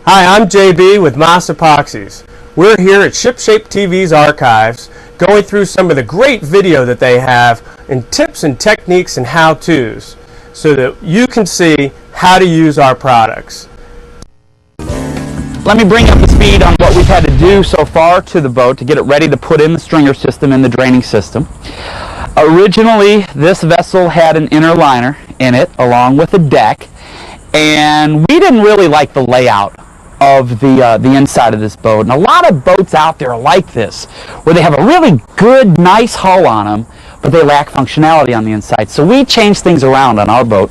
Hi, I'm JB with Moss Epoxies. We're here at ShipShape TV's archives going through some of the great video that they have and tips and techniques and how-tos so that you can see how to use our products. Let me bring up the speed on what we've had to do so far to the boat to get it ready to put in the stringer system and the draining system. Originally, this vessel had an inner liner in it along with a deck, and we didn't really like the layout of the inside of this boat. And a lot of boats out there are like this, where they have a really good, nice hull on them, but they lack functionality on the inside. So we changed things around on our boat.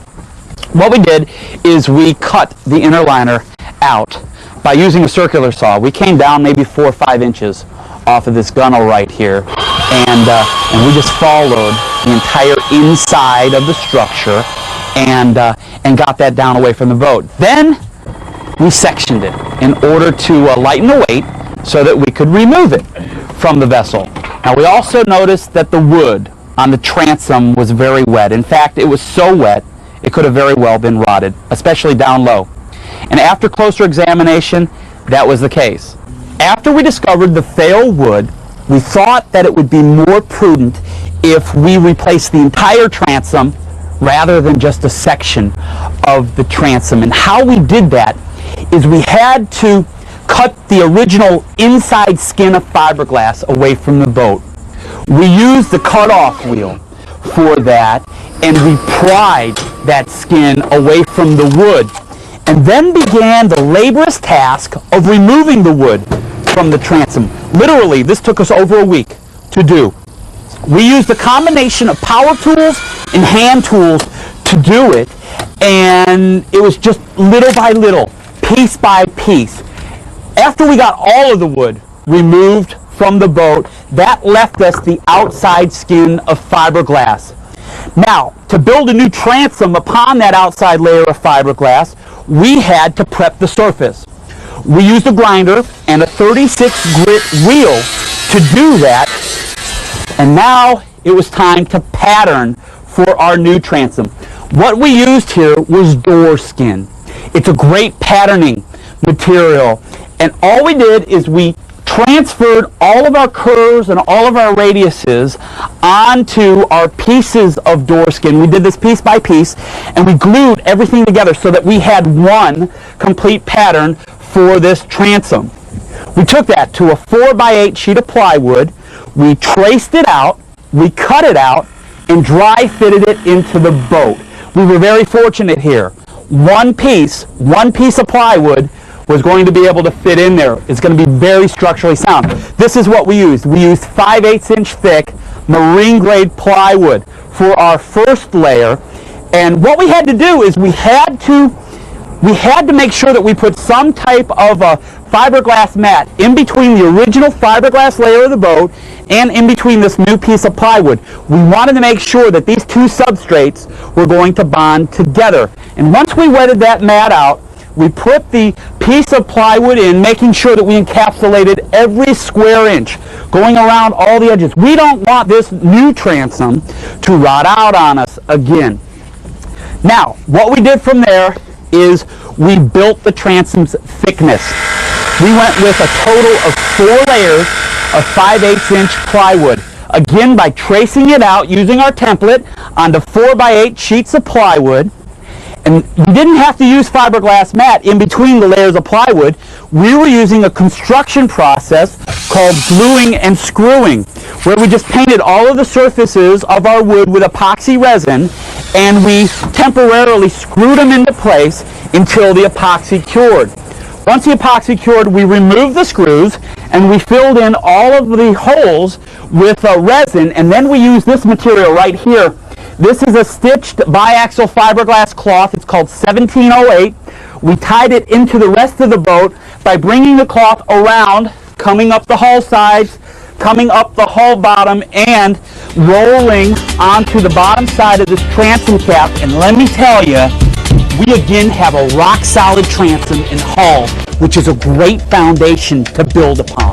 What we did is we cut the inner liner out by using a circular saw. We came down maybe 4 or 5 inches off of this gunnel right here, and we just followed the entire inside of the structure and got that down away from the boat. Then we sectioned it in order to lighten the weight so that we could remove it from the vessel. Now we also noticed that the wood on the transom was very wet. In fact, it was so wet it could have very well been rotted, especially down low. And after closer examination, that was the case. After we discovered the failed wood, we thought that it would be more prudent if we replaced the entire transom rather than just a section of the transom. And how we did that is we had to cut the original inside skin of fiberglass away from the boat. We used the cut-off wheel for that, and we pried that skin away from the wood, and then began the laborious task of removing the wood from the transom. Literally, this took us over a week to do. We used a combination of power tools and hand tools to do it, and it was just little by little, piece by piece. After we got all of the wood removed from the boat, that left us the outside skin of fiberglass. Now, to build a new transom upon that outside layer of fiberglass, we had to prep the surface. We used a grinder and a 36 grit wheel to do that, and now it was time to pattern for our new transom. What we used here was door skin. It's a great patterning material, and all we did is we transferred all of our curves and all of our radiuses onto our pieces of door skin. We did this piece by piece, and we glued everything together so that we had one complete pattern for this transom. We took that to a 4x8 sheet of plywood, we traced it out, we cut it out, and dry fitted it into the boat. We were very fortunate here. One piece of plywood was going to be able to fit in there. It's going to be very structurally sound. This is what we used. We used 5/8 inch thick marine grade plywood for our first layer. And what we had to do is we had to make sure that we put some type of a fiberglass mat in between the original fiberglass layer of the boat and in between this new piece of plywood. We wanted to make sure that these two substrates were going to bond together. And once we wetted that mat out, we put the piece of plywood in, making sure that we encapsulated every square inch, going around all the edges. We don't want this new transom to rot out on us again. Now, what we did from there is we built the transom's thickness. We went with a total of 4 layers of 5/8 inch plywood. Again, by tracing it out using our template onto 4x8 sheets of plywood. And we didn't have to use fiberglass mat in between the layers of plywood. We were using a construction process called gluing and screwing, where we just painted all of the surfaces of our wood with epoxy resin, and we temporarily screwed them into place until the epoxy cured. Once the epoxy cured, we removed the screws and we filled in all of the holes with resin, and then we used this material right here. This is a stitched biaxial fiberglass cloth. It's called 1708. We tied it into the rest of the boat by bringing the cloth around, coming up the hull sides, coming up the hull bottom, and rolling onto the bottom side of this transom cap. And let me tell you, we again have a rock solid transom and hull, which is a great foundation to build upon.